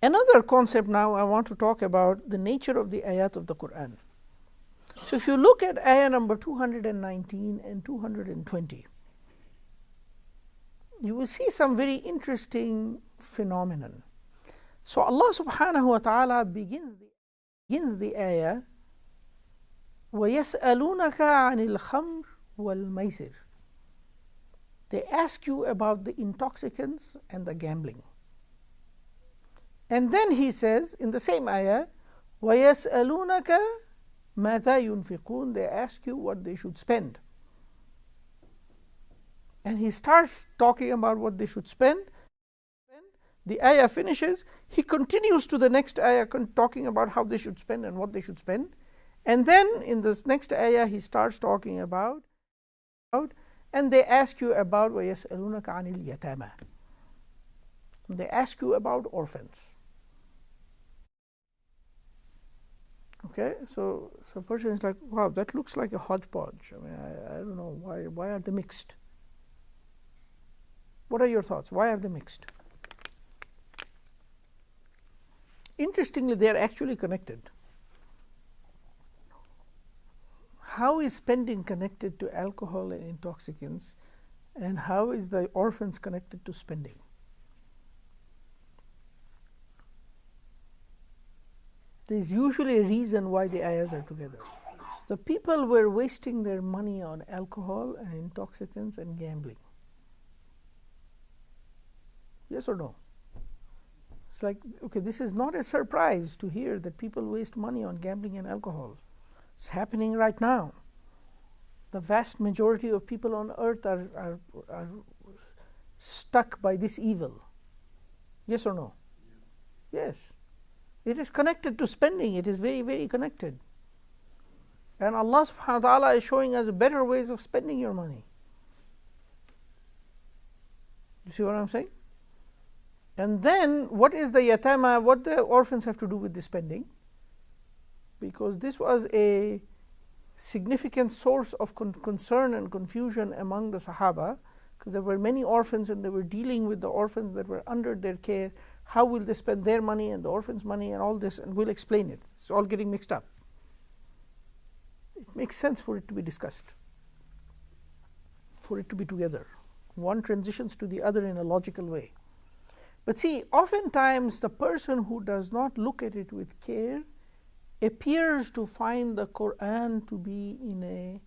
Another concept now I want to talk about the nature of the ayat of the Quran. So if you look at ayah number 219 and 220, you will see some very interesting phenomenon. So Allah subhanahu wa ta'ala begins the ayah, وَيَسْأَلُونَكَ عَنِ الْخَمْرِ وَالْمَيْسِرِ. They ask you about the intoxicants and the gambling. And then he says in the same ayah, وَيَسْأَلُونَكَ مَاذَا يُنْفِقُونَ. They ask you what they should spend. And he starts talking about what they should spend. The ayah finishes. He continues to the next ayah talking about how they should spend and what they should spend. And then in this next ayah he starts talking about, and they ask you about وَيَسْأَلُونَكَ عَنِ الْيَتَامَى. They ask you about orphans. Okay, so a person is like, wow, that looks like a hodgepodge. I mean, I don't know, why are they mixed? What are your thoughts? Why are they mixed? Interestingly, they are actually connected. How is spending connected to alcohol and intoxicants, and how is the orphans connected to spending? There is usually a reason why the ayahs are together. The people were wasting their money on alcohol and intoxicants and gambling. Yes or no? It's like, okay, this is not a surprise to hear that people waste money on gambling and alcohol. It's happening right now. The vast majority of people on earth are stuck by this evil. Yes or no? Yes. It is connected to spending. It is very, very connected. And Allah subhanahu wa ta'ala is showing us better ways of spending your money. You see what I'm saying? And then what is the yatama, what the orphans have to do with the spending? Because this was a significant source of concern and confusion among the Sahaba, because there were many orphans and they were dealing with the orphans that were under their care. How will they spend their money and the orphans' money and all this, and we'll explain it. It's all getting mixed up. It makes sense for it to be discussed, for it to be together. One transitions to the other in a logical way. But see, oftentimes the person who does not look at it with care appears to find the Quran to be in a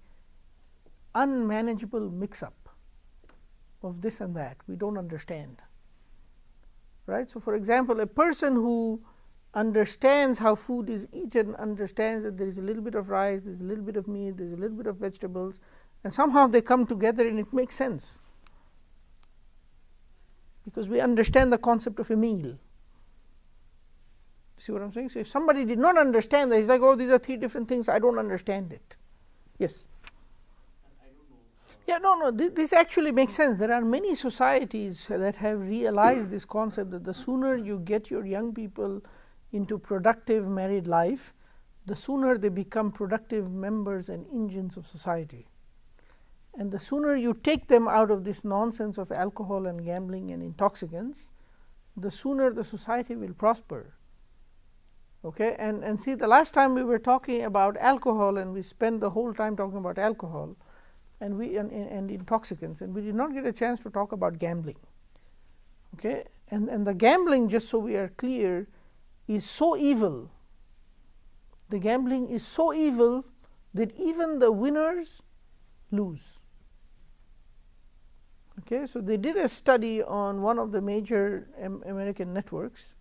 unmanageable mix-up of this and that. We don't understand. Right? So for example, a person who understands how food is eaten, understands that there is a little bit of rice, there's a little bit of meat, there's a little bit of vegetables, and somehow they come together and it makes sense. Because we understand the concept of a meal. See what I'm saying? So if somebody did not understand that, he's like, oh, these are three different things, I don't understand it. Yes? Yeah, no, this actually makes sense. There are many societies that have realized this concept that the sooner you get your young people into productive married life, the sooner they become productive members and engines of society. And the sooner you take them out of this nonsense of alcohol and gambling and intoxicants, the sooner the society will prosper. Okay, and see, the last time we were talking about alcohol, and we spent the whole time talking about alcohol and intoxicants, and we did not get a chance to talk about gambling. Okay, and the gambling, just so we are clear, is so evil. The gambling is so evil that even the winners lose. Okay, so they did a study on one of the major American networks,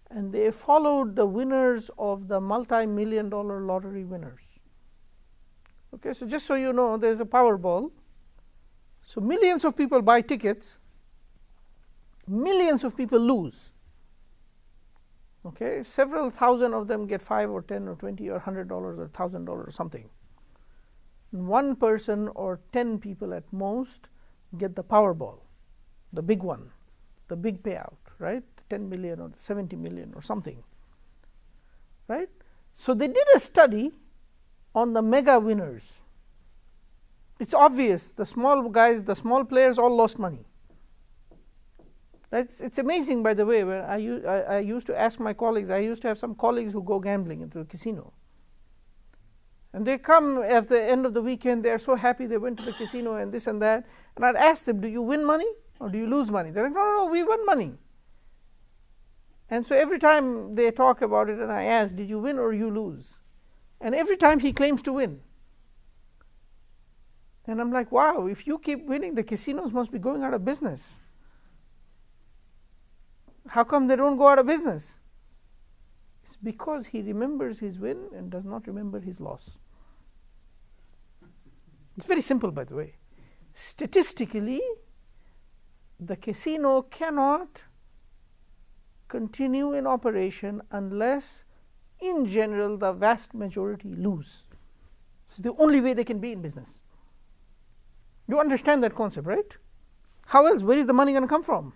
and they followed the winners of the multi-million-dollar lottery winners. Okay, so just so you know, there is a Powerball. So millions of people buy tickets, millions of people lose. Okay, several thousand of them get $5 or $10 or $20 or $100 or $1,000 or something. And one person or 10 people at most get the Powerball, the big one, the big payout, right? 10 million or 70 million or something, right? So they did a study on the mega winners. It's obvious, the small guys, the small players all lost money. It's amazing, by the way, when I used to ask my colleagues, I used to have some colleagues who go gambling into the casino. And they come at the end of the weekend, they are so happy they went to the casino and this and that. And I'd ask them, do you win money or do you lose money? They're like, no, we won money. And so every time they talk about it and I ask, did you win or you lose? And every time he claims to win. And I'm like, wow, if you keep winning, the casinos must be going out of business. How come they don't go out of business? It's because he remembers his win and does not remember his loss. It's very simple, by the way. Statistically, the casino cannot continue in operation unless, in general, the vast majority lose. It's the only way they can be in business. You understand that concept, right? How else? Where is the money going to come from?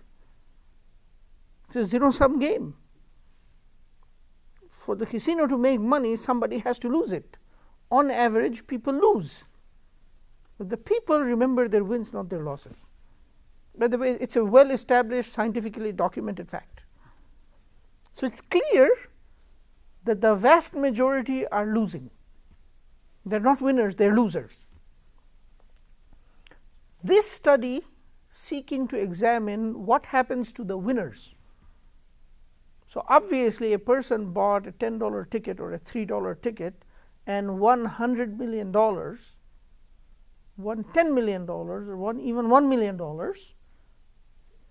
It's a zero-sum game. For the casino to make money, somebody has to lose it. On average, people lose. But the people remember their wins, not their losses. By the way, it's a well-established, scientifically documented fact. So it's clear that the vast majority are losing. They're not winners, they're losers. This study seeking to examine what happens to the winners. So obviously a person bought a $10 ticket or a $3 ticket and won $100 million, won $10 million or won even $1 million.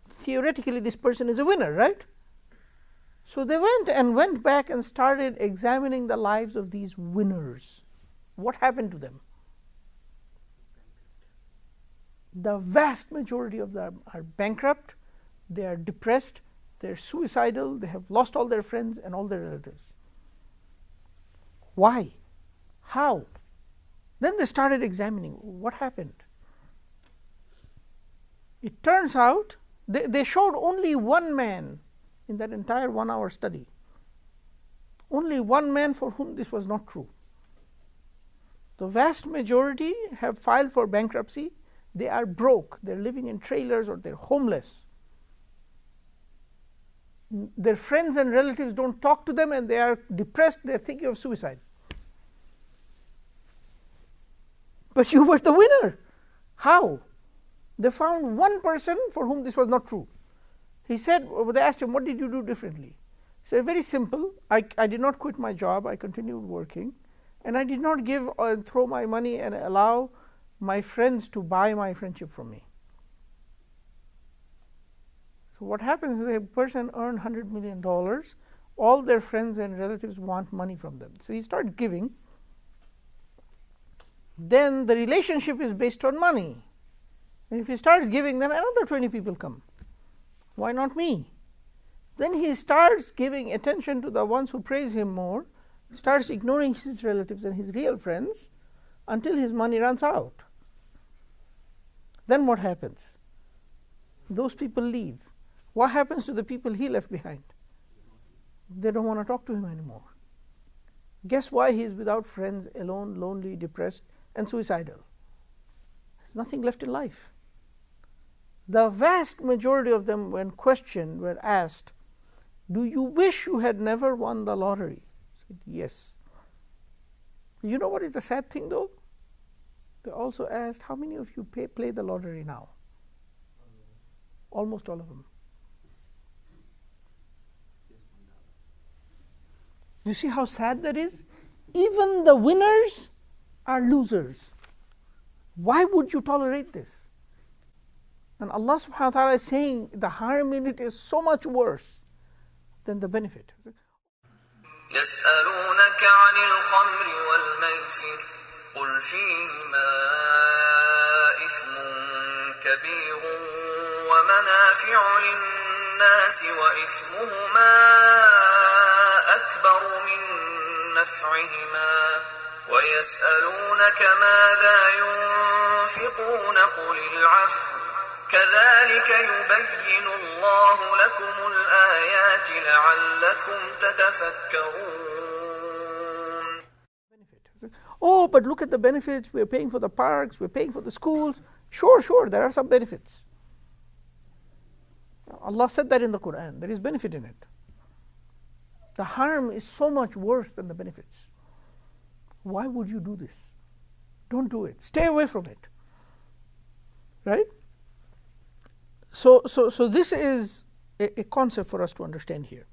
Theoretically this person is a winner, right? So they went back and started examining the lives of these winners. What happened to them? The vast majority of them are bankrupt, they are depressed, they are suicidal, they have lost all their friends and all their relatives. Why? How? Then they started examining what happened. It turns out they showed only one man in that entire 1-hour study. Only one man for whom this was not true. The vast majority have filed for bankruptcy. They are broke. They're living in trailers or they're homeless. Their friends and relatives don't talk to them and they are depressed. They're thinking of suicide. But you were the winner. How? They found one person for whom this was not true. He said, they asked him, what did you do differently? He said, very simple. I did not quit my job. I continued working. And I did not give or throw my money and allow my friends to buy my friendship from me. So what happens is a person earned $100 million. All their friends and relatives want money from them. So he starts giving. Then the relationship is based on money. And if he starts giving, then another 20 people come. Why not me? Then he starts giving attention to the ones who praise him more, starts ignoring his relatives and his real friends until his money runs out. Then what happens? Those people leave. What happens to the people he left behind? They don't want to talk to him anymore. Guess why he is without friends, alone, lonely, depressed, and suicidal? There's nothing left in life. The vast majority of them, when questioned, were asked, do you wish you had never won the lottery? I said, yes. You know what is the sad thing though? They also asked, how many of you play the lottery now? Almost all of them. You see how sad that is? Even the winners are losers. Why would you tolerate this? And Allah subhanahu wa ta'ala is saying the harm in it is so much worse than the benefit. يسألونك عن الخمر والميسر قل فيهما إثم كبير ومنافع للناس وإثمهما أكبر من نفعهما ويسألونك ماذا ينفقون قل العفو كذلك يبين الله لكم الآيات لعلكم تتفكرون. Oh, but look at the benefits. We're paying for the parks, we're paying for the schools. Sure, there are some benefits. Allah said that in the Quran. There is benefit in it. The harm is so much worse than the benefits. Why would you do this? Don't do it. Stay away from it. Right? So this is a concept for us to understand here.